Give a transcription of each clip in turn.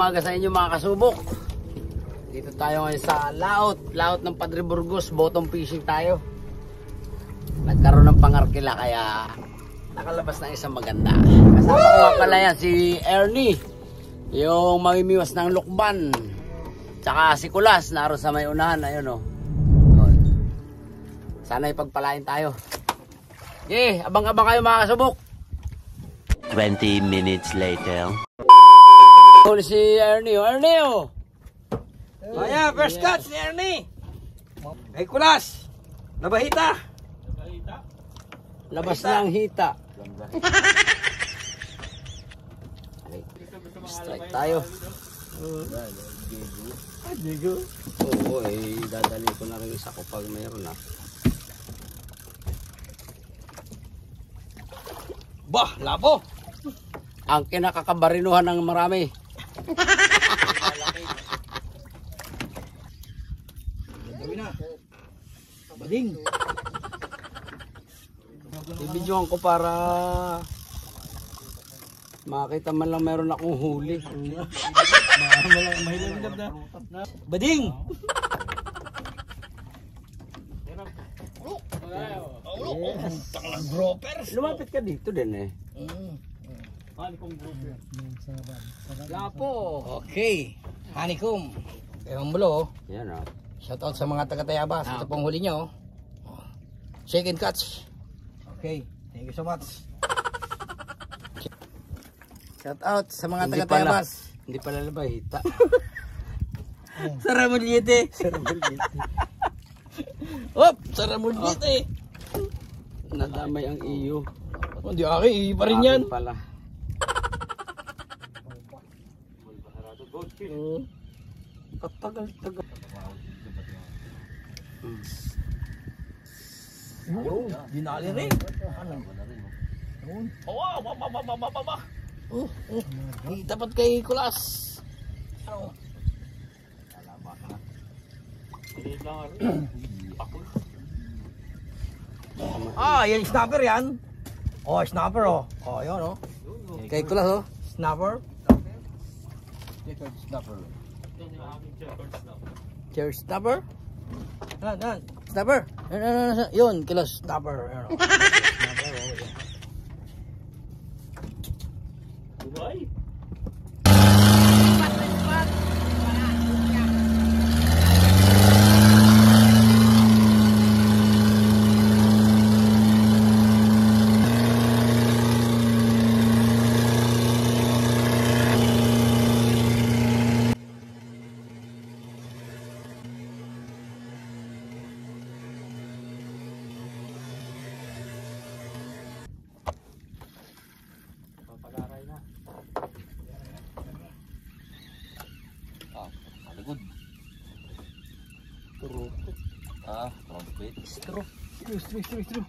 umaga sa inyo mga kasubok. Dito tayo ngayon sa laot ng Padre Burgos. Bottom fishing tayo. Nagkaroon ng pangarkila kaya nakalabas ng isang maganda. Kasama ko nga pala yan si Ernie, yung mamimiwas ng lukban. Tsaka si Kulas, naroon sa may unahan. Ayun o. Sana ipagpalain tayo. Okay, abang-abang kayo mga kasubok. 20 minutes later. Si Ernie, oh. Oh yeah, first catch ni Ernie. Hey Kulas, nabahita. Labas na ang hita. Strike tayo. Digo. Oo, dadali ko na rin isa ko pag mayroon na. Bah, labo. Ang kinakakabarinuhan ng marami. Gawin na. Bading. Ibidyohan ko para makita man lang meron akong huli. Bading. Yes. Gropers. Lumapit ka dito din eh. Lapo. Okay. Honeycomb. Ewan mo. Yan o. Shoutout sa mga taga-Tayabas. Ito pong huli nyo. Second catch. Okay. Thank you so much. Shoutout sa mga taga-Tayabas. Hindi pala labahita. Saramulyete. Hop! Saramulyete. Nadamay ang iyo. Hindi akin. Iyo pa rin yan. Akin pala. Tagal. Dinali rin. Dapat kay Kulas. Yan snapper yan. Snapper yun Kay Kulas snapper. Church snapper. Snapper. Yun, Kulas snapper. Good. Trumpet. Straw.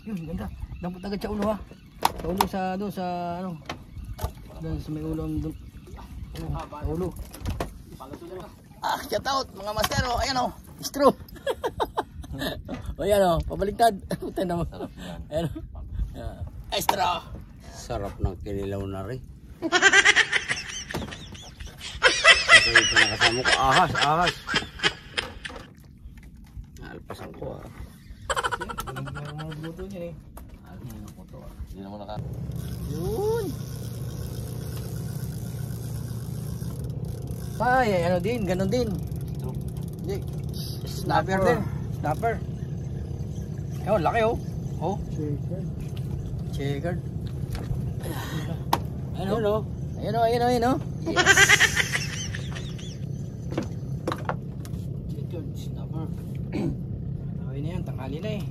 Yun, ganda. Dapat agad sa ulo ha. Sa ulo sa ano. Doon sa may ulo doon. Sa ulo. Shout out mga master ayan straw. Ayan pabaliktad. Puta naman. Ayan straw. Sarap ng kinilaw na rin. Kasi ito nakasama ko. Ahas. Nalpasan ko Mga buto niya Hindi naman naka... Yun. Ganon din. Hindi. Snapper din. Snapper. Laki Checkered. Ayun. Yes. Checkered snapper. Tawin na yan, tanghali na eh.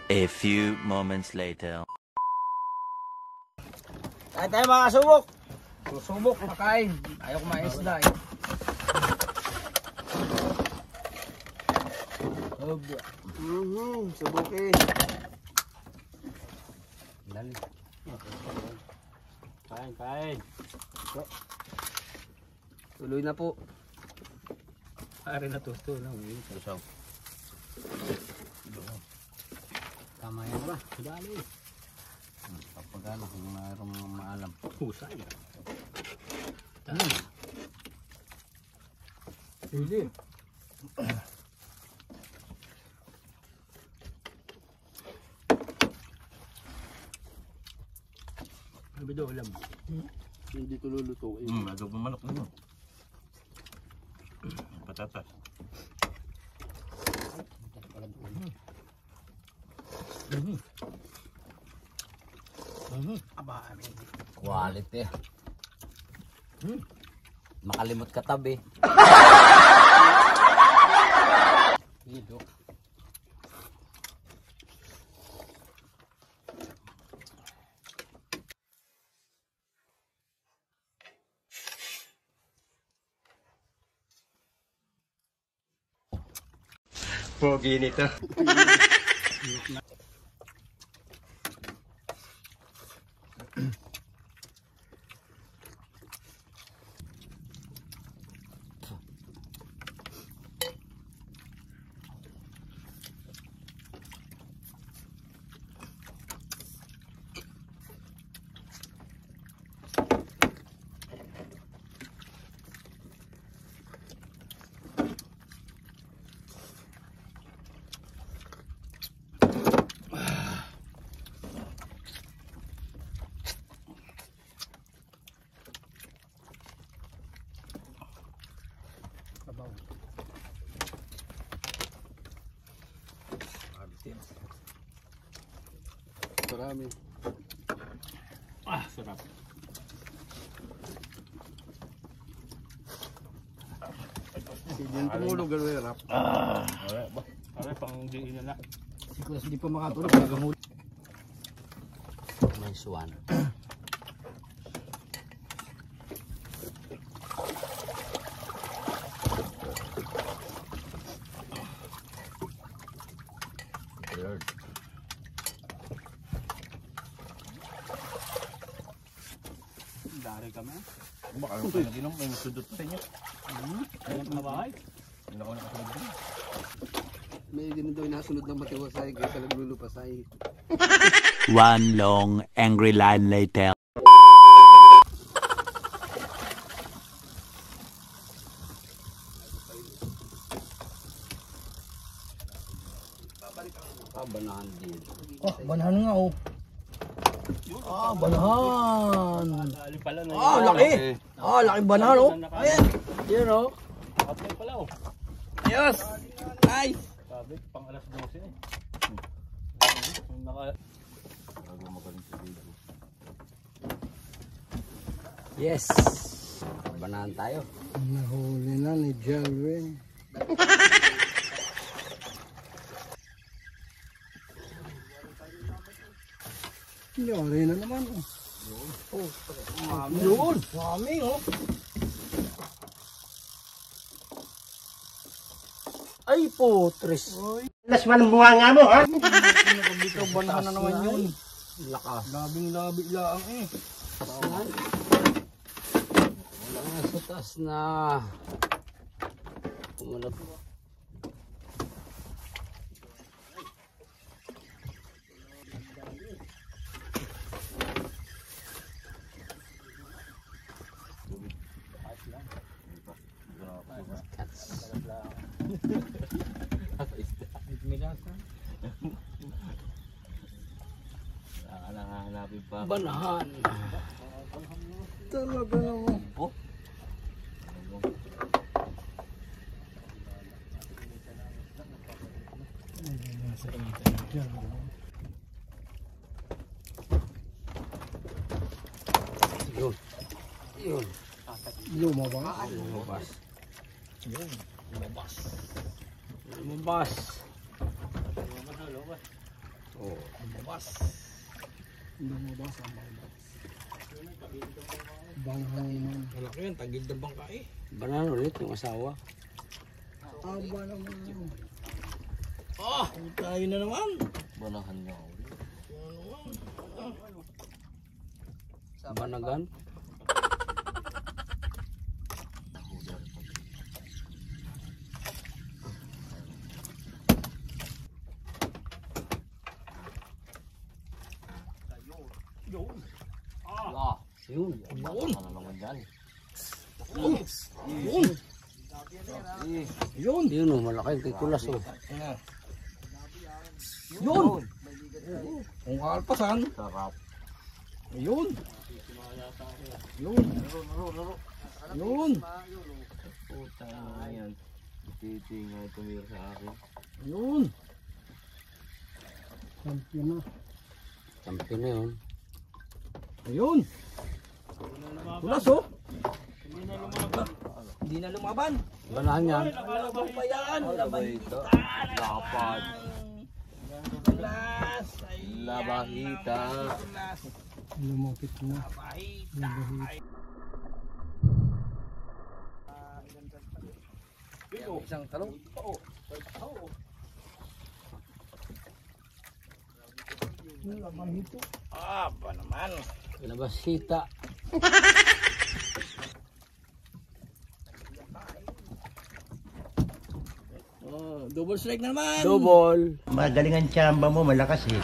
A few moments later. Kahit tayo mga subok. Susubok, makain. Ayaw kumain isda eh. Subok eh. Dali. Kain. Tuloy na po. Pare na to lang. Tama yan ba? Dali. Pagkala kung mayroong maalam. Husay. Hindi. Sabi daw, alam. Hindi ko lulutuin. Adobo manok na yun. Patatas. Aba, Quality. Makalimot ka tabi. Dito. pogi nito. Marami. Ah, sarap. Hindi tumulog gano'n hirap. Ay, pang diin na. Siguro hindi pa makatulog. Gagamuli. Nice one. Third. Dari kami. Baka yung panaginom, may masudot sa inyo. Ayan na bahay. Hindi ako nakasunod din. May ganun daw nasunod ng matiwasay kaysa naglulupasay. One long angry line later. Banahan din. Oh, banahan nga oh. Ah, banahan. Alin pala na Ah, laki. Ah, laki banahan oh. Ayan. Yun o. Kapatid pala oh. Ayos. Nice. Sabi, pang alas 12 eh. Naka... Bago magaling sa video. Yes. Banahan tayo. Nahuli na ni Jelwin. Yari na naman oh. Yun. Mami oh. Ay putres. Lasman ang bunga nga mo, ha? Nakabitaw banahan na naman yun. Lakas. Labing-labi lang eh. Wala nga sa taas na. Kumalap. Hanapin pa. Banahan. Talaga naman. Oh. Yun. Yun. Lumabas. Lumabas. Yun. Lumabas. Lumabas. Oh. Lumabas. Lumabas ang lumabas. Banghay naman. Malaki yan. Tagid ng bangka eh. Banahan ulit yung asawa. Aba naman. Ah! Tayo na naman. Banahan niya ako. Banagan. Yun. Yun. Ano naman yan? Yun. Yun. Yun oh, malaki kay kulas oh. Yun. Kung kalpasan. Sarap. Yun. Yun. Yun. Putang ina yan. Titi nga tumira sa akin. Yun. Champion na yun. Ayun. Tulas oh. Hindi na lumaban. Banahan yan. Laban pa yan. Laban Ito. Dapat. tulas. Labahita. Lumapit na. Isang talong. Ah, pa naman. Labasita. Oh, double strike na naman. Double. Magaling ang tsamba mo, malakas eh.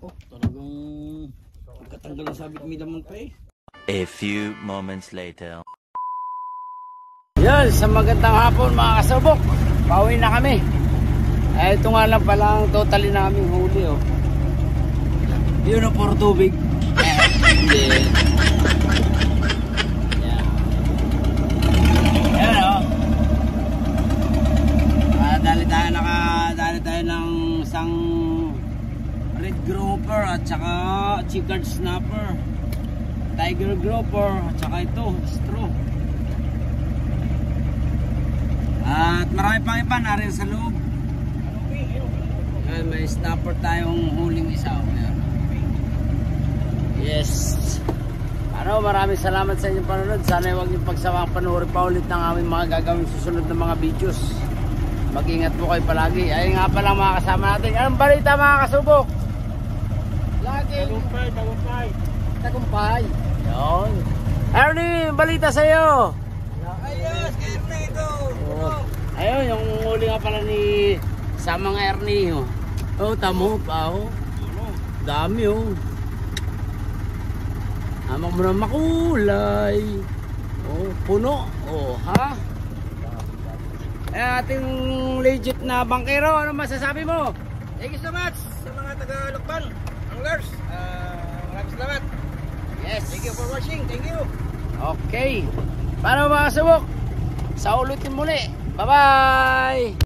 Oh, talagang katanggal ang sabit may laman pa eh. A few moments later. Yan, sa magandang hapon mga kasubok. Pauwi na kami. Ito nga lang pala ang totally naming huli oh. Yun o, puro tubig. Hindi. Yan. Yan o. Dali tayo ng isang red grouper at saka chicard snapper. Tiger grouper at saka ito, straw. At marami pang iba na rin sa loob. Ayan, may snapper tayong huling isa. Ayan. Yes. Maraming salamat sa inyong panonood. Sana huwag niyong pagsawang panoorin pa ulit ng aming mga gagawin susunod na mga videos. Mag-ingat po kayo palagi. Ayun nga pala mga kasama natin. Anong balita mga kasubok? Laging tagumpay. Yun. Ernie, balita sa'yo. Ayos, Ernie ito. Ayun, yung huli nga pala ni Samang Ernie. Oh, tamo pa oh. Dami oh. Hamak mo na makulay. Oh, puno. Oh, ha? Ating legit na bangkero. Ano masasabi mo? Thank you so much sa mga taga-Lukban, anglers. Maraming salamat. Yes. Thank you for watching. Thank you. Okay. Paano mga subok? Sa ulitin muli. Bye-bye!